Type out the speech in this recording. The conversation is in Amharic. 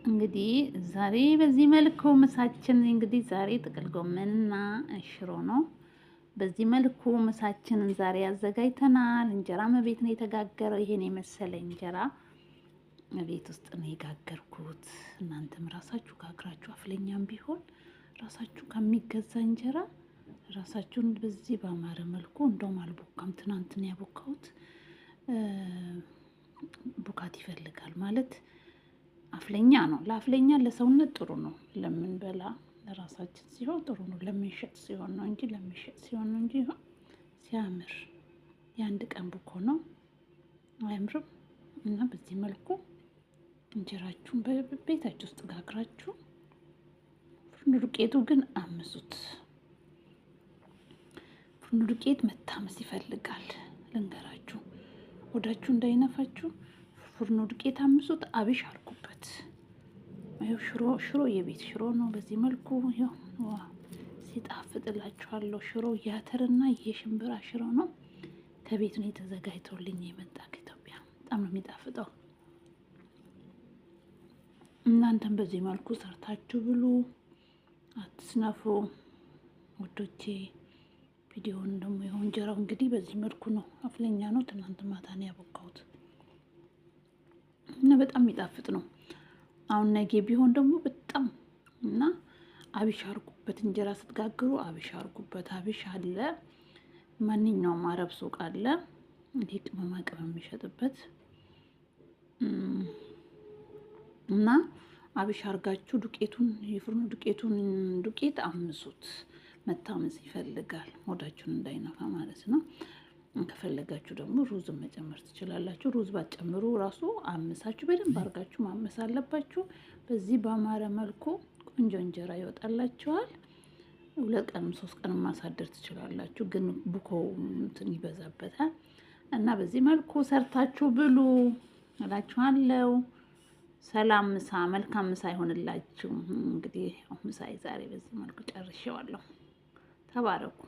እንግዲህ ዛሬ በዚህ መልኩ ምሳችን እንግዲህ ዛሬ ጥቅል ጎመንና ሽሮ ነው። በዚህ መልኩ ምሳችንን ዛሬ አዘጋጅተናል። እንጀራ መቤት ነው የተጋገረው። ይሄን የመሰለ እንጀራ ቤት ውስጥ ነው የጋገርኩት። እናንተም ራሳችሁ ጋግራችሁ አፍለኛም ቢሆን ራሳችሁ ከሚገዛ እንጀራ ራሳችሁን በዚህ ባማረ መልኩ እንደውም አልቦካም። ትናንትና ያቦካሁት ቡካት ይፈልጋል ማለት አፍለኛ ነው። ለአፍለኛ ለሰውነት ጥሩ ነው። ለምንበላ ለራሳችን ሲሆን ጥሩ ነው። ለምንሸጥ ሲሆን ነው እንጂ ለምንሸጥ ሲሆን ነው እንጂ ሲያምር የአንድ ቀን ቡኮ ነው አያምርም። እና በዚህ መልኩ እንጀራችሁን በቤታችሁ ውስጥ ጋግራችሁ ፍርኖ ዱቄቱ ግን አምሱት። ፍርኖ ዱቄት መታመስ ይፈልጋል። ልንገራችሁ ወዳችሁ እንዳይነፋችሁ ፍርኖ ዱቄት አምሱት። አብሽ አርጉበት። ይኸው ሽሮ የቤት ሽሮ ነው። በዚህ መልኩ ይኸው ሲጣፍጥላችኋለሁ። ሽሮ የአተርና የሽምብራ ሽሮ ነው። ከቤት ነው የተዘጋጅቶልኝ የመጣ ከኢትዮጵያ። በጣም ነው የሚጣፍጠው። እናንተም በዚህ መልኩ ሰርታችሁ ብሉ፣ አትስነፉ ውዶቼ። ቪዲዮውን ደግሞ ይኸው እንጀራው እንግዲህ በዚህ መልኩ ነው። አፍለኛ ነው። ትናንት ማታ ነው ያቦካሁት እና በጣም የሚጣፍጥ ነው። አሁን ነገ ቢሆን ደግሞ በጣም እና አብሽ አርጉበት። እንጀራ ስትጋግሩ አብሽ አርጉበት። አብሽ አለ ማንኛውም አረብ ሱቅ አለ። ይሄ ቅመማ ቅመም የሚሸጥበት እና አብሽ አርጋችሁ ዱቄቱን የፍርኖ ዱቄት አምሱት። መታመስ ይፈልጋል ሆዳችሁን እንዳይነፋ ማለት ነው። ከፈለጋችሁ ደግሞ ሩዝን መጨመር ትችላላችሁ። ሩዝ ባትጨምሩ ራሱ አምሳችሁ በደንብ አርጋችሁ ማመስ አለባችሁ። በዚህ ባማረ መልኩ ቆንጆ እንጀራ ይወጣላችኋል። 2 ቀንም 3 ቀንም ማሳደር ትችላላችሁ። ግን ቡኮው እንትን ይበዛበታል እና በዚህ መልኩ ሰርታችሁ ብሉ እላችኋለሁ። ሰላም ምሳ፣ መልካም ምሳ ይሆንላችሁ። እንግዲህ ምሳዬ ዛሬ በዚህ መልኩ ጨርሼዋለሁ። ተባረኩ።